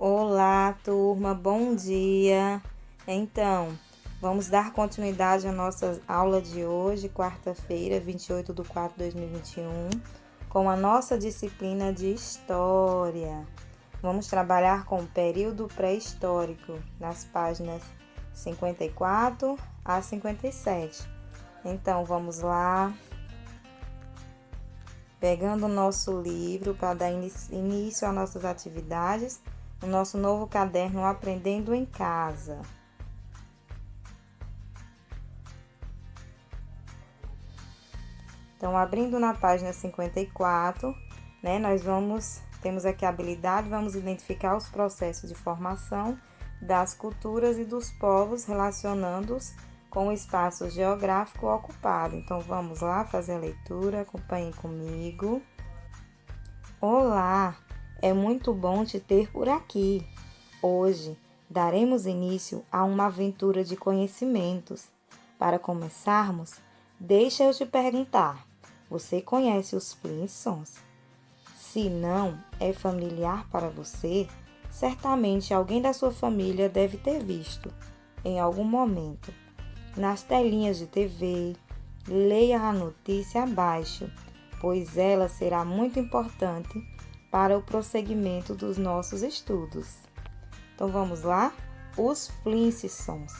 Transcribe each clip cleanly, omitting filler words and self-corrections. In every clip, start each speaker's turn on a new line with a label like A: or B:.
A: Olá, turma, bom dia. Então, vamos dar continuidade à nossa aula de hoje, quarta-feira, 28/4/2021, com a nossa disciplina de História. Vamos trabalhar com o período pré-histórico, nas páginas 54 a 57. Então, vamos lá. Pegando o nosso livro para dar início às nossas atividades, o nosso novo caderno Aprendendo em Casa. Então, abrindo na página 54, temos aqui a habilidade, vamos identificar os processos de formação das culturas e dos povos, relacionando-os com o espaço geográfico ocupado. Então, vamos lá fazer a leitura, acompanhem comigo. Olá, é muito bom te ter por aqui. Hoje, daremos início a uma aventura de conhecimentos. Para começarmos, deixa eu te perguntar, você conhece os Flintstones? Se não é familiar para você, certamente alguém da sua família deve ter visto, em algum momento. Nas telinhas de TV, leia a notícia abaixo, pois ela será muito importante para o prosseguimento dos nossos estudos. Então vamos lá? Os Flintstones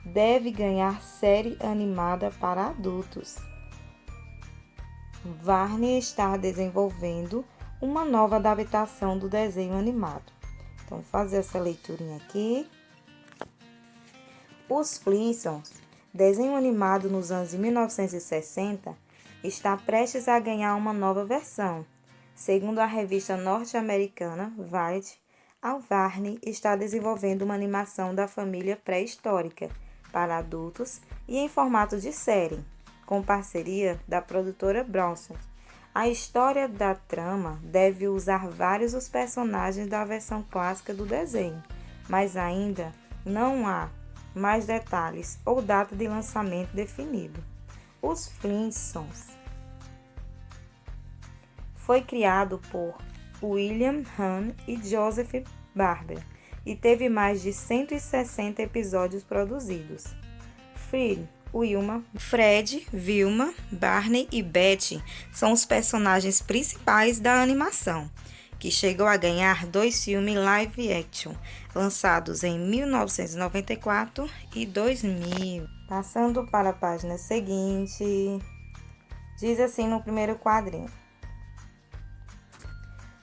A: deve ganhar série animada para adultos. Varney está desenvolvendo uma nova adaptação do desenho animado. Então, vou fazer essa leiturinha aqui. Os Flintstones, desenho animado nos anos de 1960, está prestes a ganhar uma nova versão. Segundo a revista norte-americana Variety, a Varney está desenvolvendo uma animação da família pré-histórica para adultos e em formato de série, com parceria da produtora Bronson. A história da trama deve usar vários dos personagens da versão clássica do desenho, mas ainda não há mais detalhes ou data de lançamento definido. Os Flintstones foi criado por William Hahn e Joseph Barber e teve mais de 160 episódios produzidos. Fred, Vilma, Barney e Betty são os personagens principais da animação, que chegou a ganhar 2 filmes live action, lançados em 1994 e 2000. Passando para a página seguinte, diz assim no primeiro quadrinho.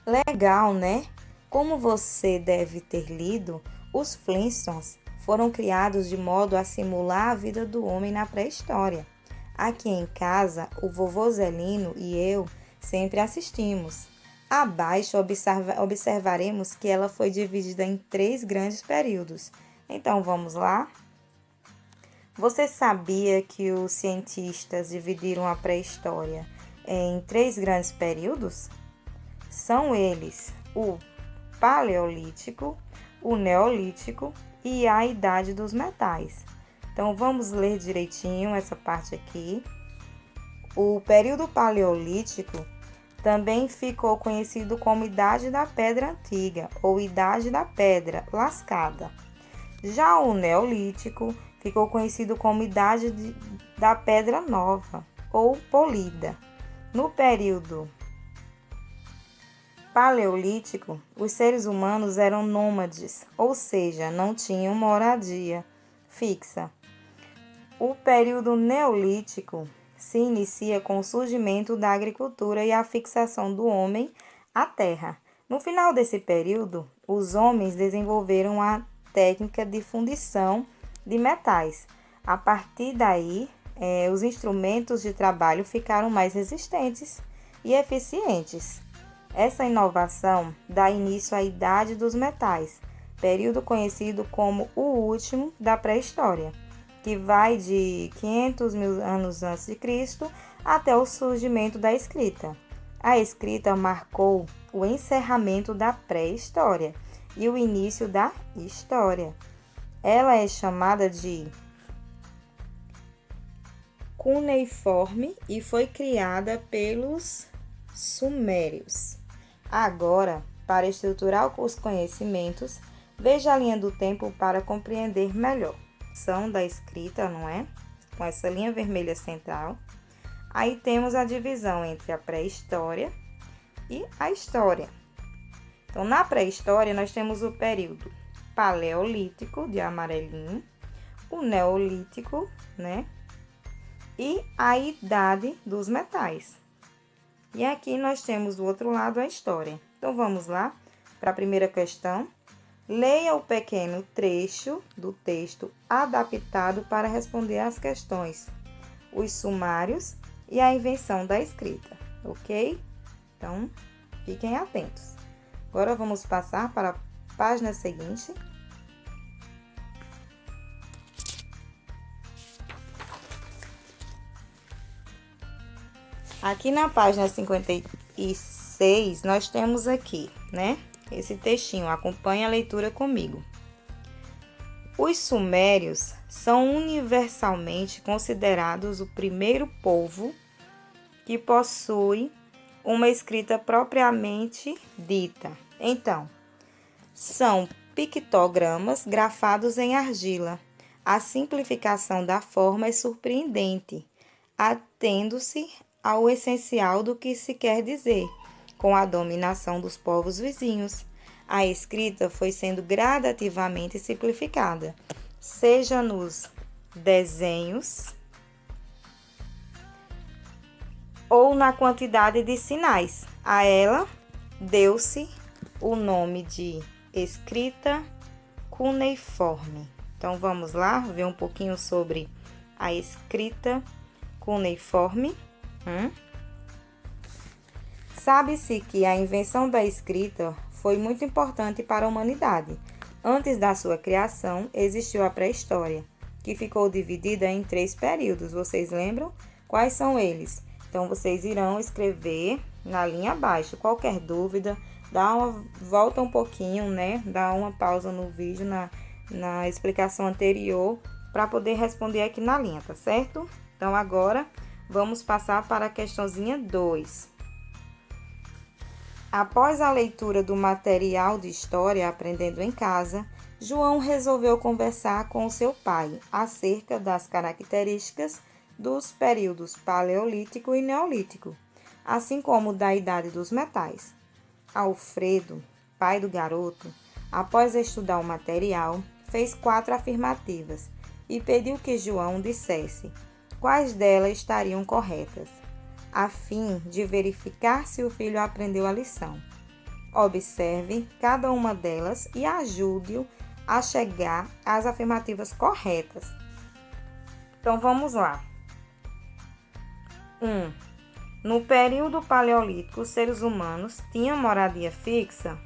A: Legal, né? Como você deve ter lido, os Flintstones foram criados de modo a simular a vida do homem na pré-história. Aqui em casa, o vovô Zelino e eu sempre assistimos. Abaixo observaremos que ela foi dividida em 3 grandes períodos. Então, vamos lá? Você sabia que os cientistas dividiram a pré-história em 3 grandes períodos? São eles o Paleolítico, o Neolítico e a Idade dos Metais. Então, vamos ler direitinho essa parte aqui. O período Paleolítico também ficou conhecido como Idade da Pedra Antiga ou Idade da Pedra Lascada. Já o Neolítico ficou conhecido como Idade da Pedra Nova ou Polida. No período Paleolítico, os seres humanos eram nômades, ou seja, não tinham moradia fixa. O período Neolítico se inicia com o surgimento da agricultura e a fixação do homem à terra. No final desse período, os homens desenvolveram a técnica de fundição de metais. A partir daí, os instrumentos de trabalho ficaram mais resistentes e eficientes. Essa inovação dá início à Idade dos Metais, período conhecido como o último da pré-história, que vai de 500 mil anos antes de Cristo até o surgimento da escrita. A escrita marcou o encerramento da pré-história e o início da história. Ela é chamada de cuneiforme e foi criada pelos sumérios. Agora, Para estruturar os conhecimentos, veja a linha do tempo para compreender melhor. São da escrita, não é? Com essa linha vermelha central. Aí temos a divisão entre a pré-história e a história. Então, na pré-história, nós temos o período paleolítico, de amarelinho, o neolítico, né? E a idade dos metais. E aqui nós temos do outro lado a história. Então, vamos lá para a primeira questão. Leia o pequeno trecho do texto adaptado para responder às questões, os sumários e a invenção da escrita, ok? Então, fiquem atentos. Agora, vamos passar para a página seguinte. Aqui na página 56, nós temos aqui, né? Esse textinho, acompanhe a leitura comigo. Os sumérios são universalmente considerados o primeiro povo que possui uma escrita propriamente dita. Então, são pictogramas grafados em argila. A simplificação da forma é surpreendente, atendo-se ao essencial do que se quer dizer. Com a dominação dos povos vizinhos, a escrita foi sendo gradativamente simplificada, seja nos desenhos ou na quantidade de sinais. A ela deu-se o nome de escrita cuneiforme. Então, vamos lá ver um pouquinho sobre a escrita cuneiforme. Sabe-se que a invenção da escrita foi muito importante para a humanidade. Antes da sua criação, existiu a pré-história, que ficou dividida em 3 períodos. Vocês lembram? Quais são eles? Então, vocês irão escrever na linha abaixo. Qualquer dúvida, volta um pouquinho, né? Dá uma pausa no vídeo, na explicação anterior, para poder responder aqui na linha, tá certo? Então, agora, vamos passar para a questãozinha 2. Após a leitura do material de história Aprendendo em Casa, João resolveu conversar com seu pai acerca das características dos períodos paleolítico e neolítico, assim como da idade dos metais. Alfredo, pai do garoto, após estudar o material, fez 4 afirmativas e pediu que João dissesse quais delas estariam corretas, a fim de verificar se o filho aprendeu a lição. Observe cada uma delas e ajude-o a chegar às afirmativas corretas. Então, vamos lá. 1. No período paleolítico, os seres humanos tinham moradia fixa?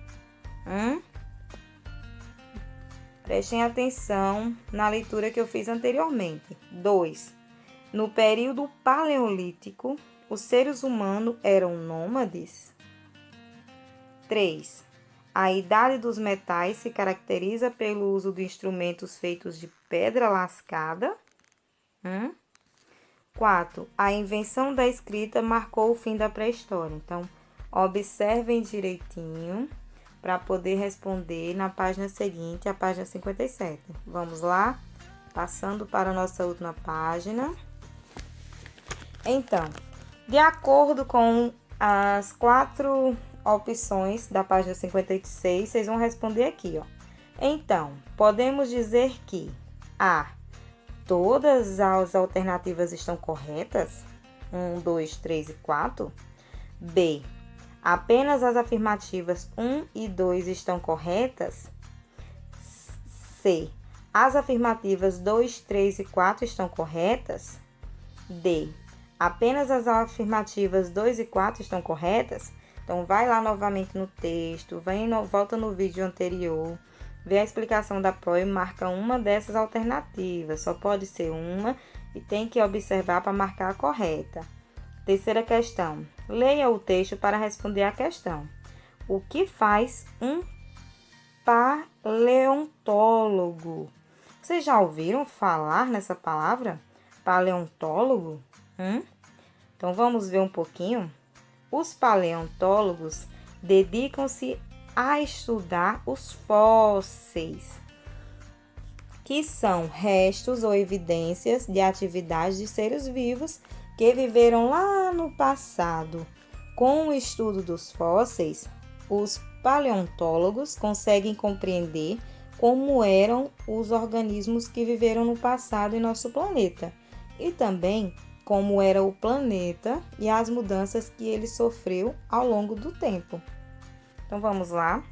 A: Prestem atenção na leitura que eu fiz anteriormente. 2. No período paleolítico, os seres humanos eram nômades? 3. A idade dos metais se caracteriza pelo uso de instrumentos feitos de pedra lascada? 4. A invenção da escrita marcou o fim da pré-história. Então, observem direitinho para poder responder na página seguinte, a página 57. Vamos lá? Passando para a nossa última página. Então, de acordo com as 4 opções da página 56, vocês vão responder aqui, ó. Então, podemos dizer que A. Todas as alternativas estão corretas? 1, 2, 3 e 4. B. Apenas as afirmativas 1 e 2 estão corretas? C. As afirmativas 2, 3 e 4 estão corretas? D. Apenas as afirmativas 2 e 4 estão corretas? Então, vai lá novamente no texto, volta no vídeo anterior, vê a explicação da prova e marca uma dessas alternativas. Só pode ser uma e tem que observar para marcar a correta. Terceira questão. Leia o texto para responder a questão. O que faz um paleontólogo? Vocês já ouviram falar nessa palavra? Paleontólogo? Então, vamos ver um pouquinho. Os paleontólogos dedicam-se a estudar os fósseis, que são restos ou evidências de atividades de seres vivos que viveram lá no passado. Com o estudo dos fósseis, os paleontólogos conseguem compreender como eram os organismos que viveram no passado em nosso planeta e também como era o planeta e as mudanças que ele sofreu ao longo do tempo. Então vamos lá.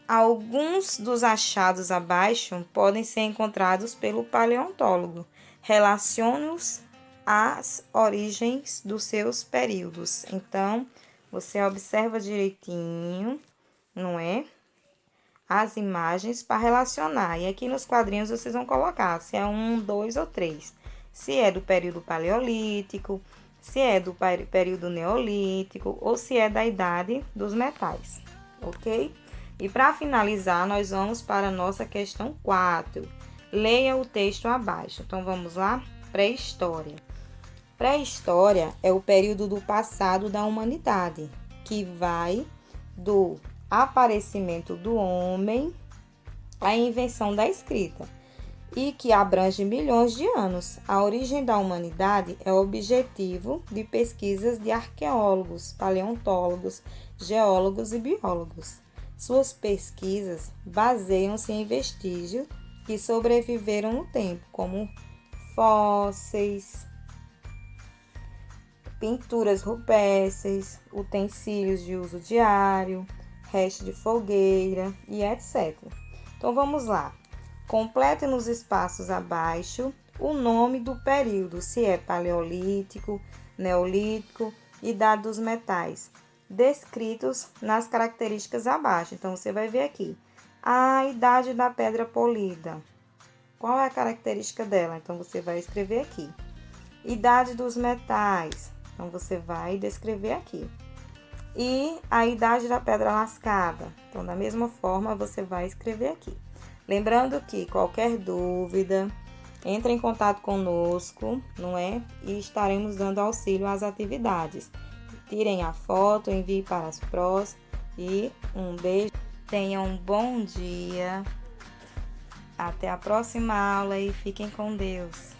A: Alguns dos achados abaixo podem ser encontrados pelo paleontólogo. Relacione-os às origens dos seus períodos. Então, você observa direitinho, não é? As imagens para relacionar. E aqui nos quadrinhos vocês vão colocar se é 1, 2 ou 3. Se é do período paleolítico, se é do período neolítico ou se é da idade dos metais, ok? E para finalizar, nós vamos para a nossa questão 4. Leia o texto abaixo. Então, vamos lá? Pré-história. Pré-história é o período do passado da humanidade, que vai do aparecimento do homem à invenção da escrita e que abrange milhões de anos. A origem da humanidade é objetivo de pesquisas de arqueólogos, paleontólogos, geólogos e biólogos. Suas pesquisas baseiam-se em vestígios que sobreviveram no tempo, como fósseis, pinturas rupestres, utensílios de uso diário, restos de fogueira e etc. Então vamos lá. Complete nos espaços abaixo o nome do período, se é paleolítico, neolítico, idade dos metais, descritos nas características abaixo. Então você vai ver aqui a idade da pedra polida. Qual é a característica dela? Então você vai escrever aqui. Idade dos metais. Então você vai descrever aqui. E a idade da pedra lascada. Então da mesma forma você vai escrever aqui. Lembrando que qualquer dúvida, entre em contato conosco, não é? E estaremos dando auxílio às atividades. Tirem a foto, enviem para as prós e um beijo. Tenham um bom dia. Até a próxima aula e fiquem com Deus.